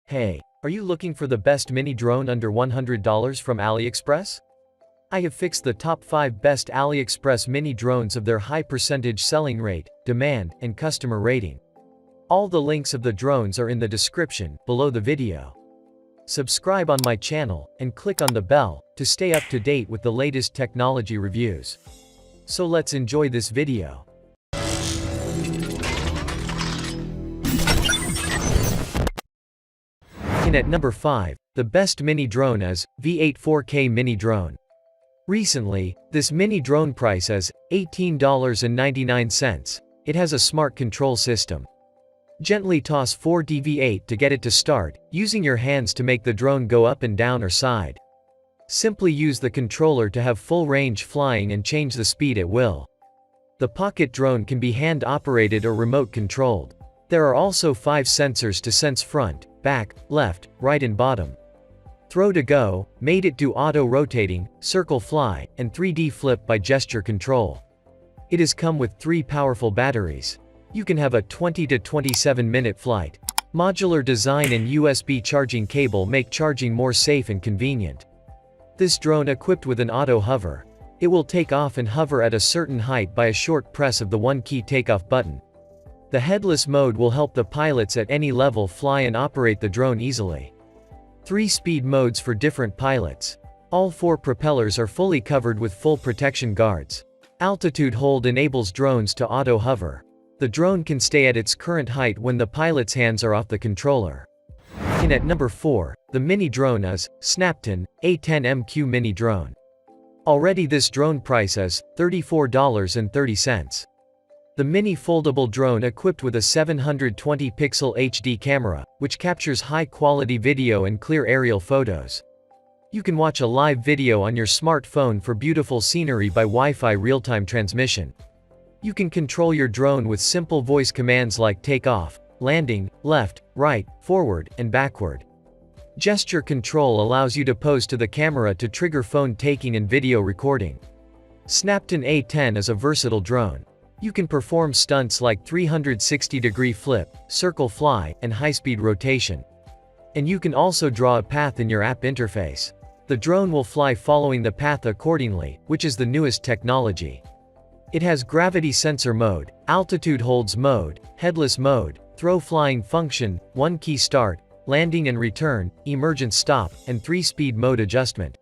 Hey, are you looking for the best mini drone under $100 from Aliexpress? I have fixed the top 5 best Aliexpress mini drones of their high percentage selling rate, demand, and customer rating. All the links of the drones are in the description below the video. Subscribe on my channel and click on the bell to stay up to date with the latest technology reviews. So let's enjoy this video. At number 5, the best mini drone is V8 4K mini drone. Recently, this mini drone price is $18.99. It has a smart control system. Gently toss 4D V8 to get it to start, using your hands to make the drone go up and down or side. Simply use the controller to have full range flying and change the speed at will. The pocket drone can be hand operated or remote controlled. There are also 5 sensors to sense front, back, left, right and bottom. Throw to go, made it do auto rotating, circle fly, and 3D flip by gesture control. It has come with 3 powerful batteries. You can have a 20 to 27 minute flight. Modular design and USB charging cable make charging more safe and convenient. This drone equipped with an auto hover. It will take off and hover at a certain height by a short press of the 1-key takeoff button. The headless mode will help the pilots at any level fly and operate the drone easily. 3 speed modes for different pilots. All 4 propellers are fully covered with full protection guards. Altitude hold enables drones to auto hover. The drone can stay at its current height when the pilot's hands are off the controller. And at number 4, the mini drone is Snapton AA10MQ mini drone. Already this drone price is $34.30. The mini foldable drone equipped with a 720-pixel HD camera, which captures high-quality video and clear aerial photos. You can watch a live video on your smartphone for beautiful scenery by Wi-Fi real-time transmission. You can control your drone with simple voice commands like takeoff, landing, left, right, forward, and backward. Gesture control allows you to pose to the camera to trigger phone taking and video recording. Snapton A10 is a versatile drone. You can perform stunts like 360-degree flip, circle fly, and high-speed rotation. And you can also draw a path in your app interface. The drone will fly following the path accordingly, which is the newest technology. It has gravity sensor mode, altitude holds mode, headless mode, throw flying function, 1-key start, landing and return, emergent stop, and 3-speed mode adjustment.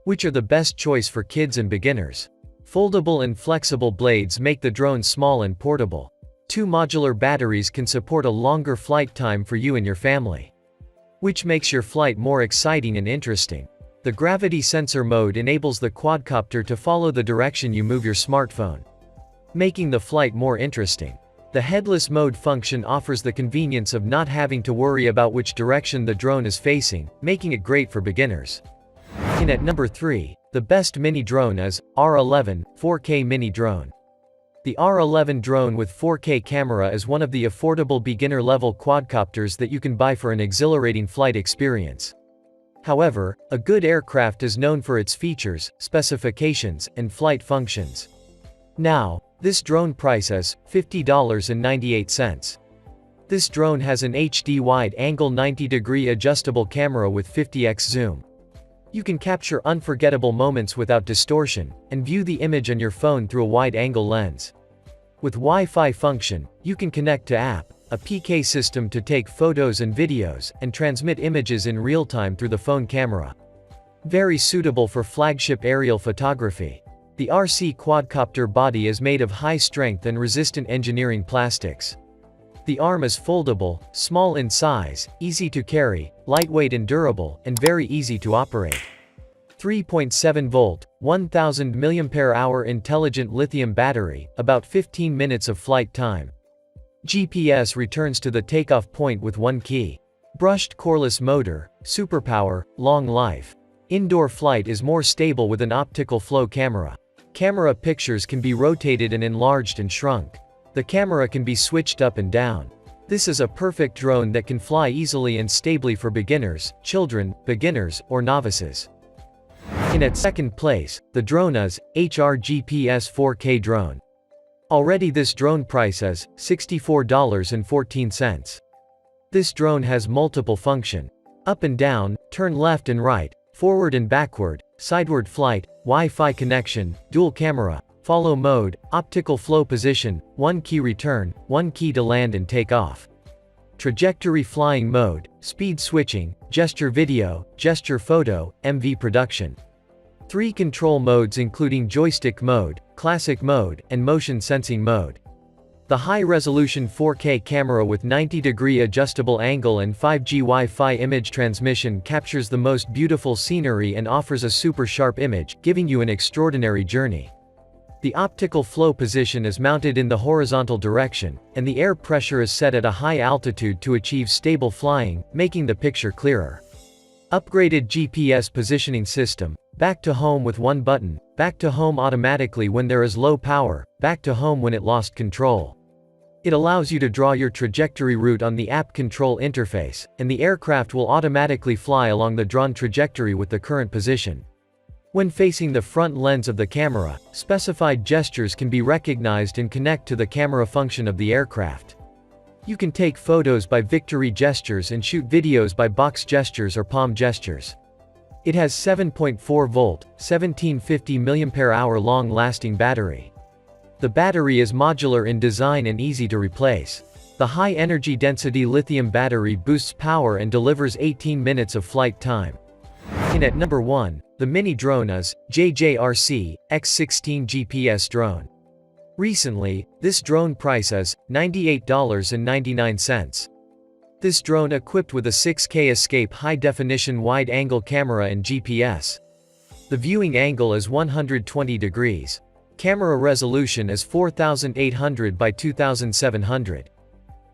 Which are the best choice for kids and beginners? Foldable and flexible blades make the drone small and portable. 2 modular batteries can support a longer flight time for you and your family. Which makes your flight more exciting and interesting. The gravity sensor mode enables the quadcopter to follow the direction you move your smartphone, making the flight more interesting. The headless mode function offers the convenience of not having to worry about which direction the drone is facing, making it great for beginners. And at number 3, the best mini drone is R11 4K mini drone. The R11 drone with 4K camera is one of the affordable beginner-level quadcopters that you can buy for an exhilarating flight experience. However, a good aircraft is known for its features, specifications, and flight functions. Now, this drone price is $50.98. This drone has an HD wide-angle 90-degree adjustable camera with 50x zoom. You can capture unforgettable moments without distortion, and view the image on your phone through a wide-angle lens. With Wi-Fi function, you can connect to app, a PK system to take photos and videos, and transmit images in real time through the phone camera. Very suitable for flagship aerial photography. The RC quadcopter body is made of high-strength and resistant engineering plastics. The arm is foldable, small in size, easy to carry, lightweight and durable, and very easy to operate. 3.7-volt, 1000 mAh intelligent lithium battery, about 15 minutes of flight time. GPS returns to the takeoff point with 1 key. Brushed coreless motor, superpower, long life. Indoor flight is more stable with an optical flow camera. Camera pictures can be rotated and enlarged and shrunk. The camera can be switched up and down. This is a perfect drone that can fly easily and stably for beginners, children, beginners, or novices. And at second place, the drone is JJRC 4K drone. Already this drone price is $64.14. This drone has multiple function. Up and down, turn left and right, forward and backward, sideward flight, Wi-Fi connection, dual camera, follow mode, optical flow position, 1 key return, 1 key to land and take off. Trajectory flying mode, speed switching, gesture video, gesture photo, MV production. 3 control modes including joystick mode, classic mode, and motion sensing mode. The high-resolution 4K camera with 90-degree adjustable angle and 5G Wi-Fi image transmission captures the most beautiful scenery and offers a super sharp image, giving you an extraordinary journey. The optical flow position is mounted in the horizontal direction, and the air pressure is set at a high altitude to achieve stable flying, making the picture clearer. Upgraded GPS positioning system, back to home with one button, back to home automatically when there is low power, back to home when it lost control. It allows you to draw your trajectory route on the app control interface, and the aircraft will automatically fly along the drawn trajectory with the current position. When facing the front lens of the camera, specified gestures can be recognized and connect to the camera function of the aircraft. You can take photos by victory gestures and shoot videos by box gestures or palm gestures. It has 7.4 volt, 1750 mAh long-lasting battery. The battery is modular in design and easy to replace. The high-energy density lithium battery boosts power and delivers 18 minutes of flight time. In at number 1, the mini drone is JJRC X16 GPS drone. Recently, this drone price is $98.99. This drone equipped with a 6K escape high-definition wide-angle camera and GPS. The viewing angle is 120 degrees. Camera resolution is 4800 by 2700.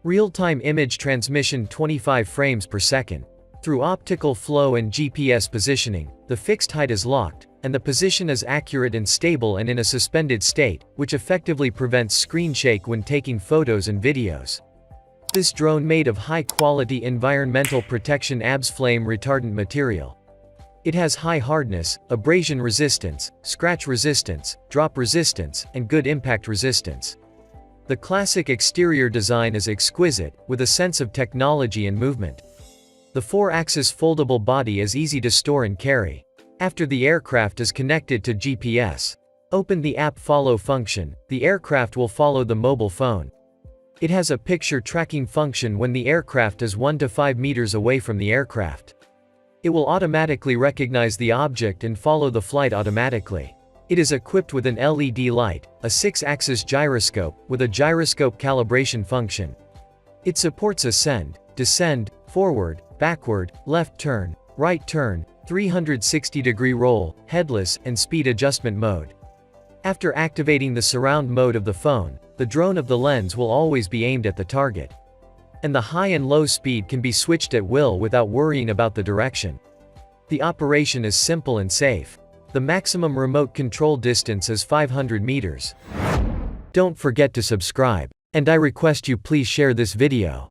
Real-time image transmission 25 frames per second. Through optical flow and GPS positioning, the fixed height is locked, and the position is accurate and stable and in a suspended state, which effectively prevents screen shake when taking photos and videos. This drone made of high-quality environmental protection ABS flame retardant material. It has high hardness, abrasion resistance, scratch resistance, drop resistance, and good impact resistance. The classic exterior design is exquisite, with a sense of technology and movement. The 4-axis foldable body is easy to store and carry. After the aircraft is connected to GPS, open the app follow function, the aircraft will follow the mobile phone. It has a picture tracking function when the aircraft is 1 to 5 meters away from the aircraft. It will automatically recognize the object and follow the flight automatically. It is equipped with an LED light, a 6-axis gyroscope, with a gyroscope calibration function. It supports ascend, descend, forward, backward, left turn, right turn, 360-degree roll, headless, and speed adjustment mode. After activating the surround mode of the phone, the drone of the lens will always be aimed at the target. And the high and low speed can be switched at will without worrying about the direction. The operation is simple and safe. The maximum remote control distance is 500 meters. Don't forget to subscribe. And I request you please share this video.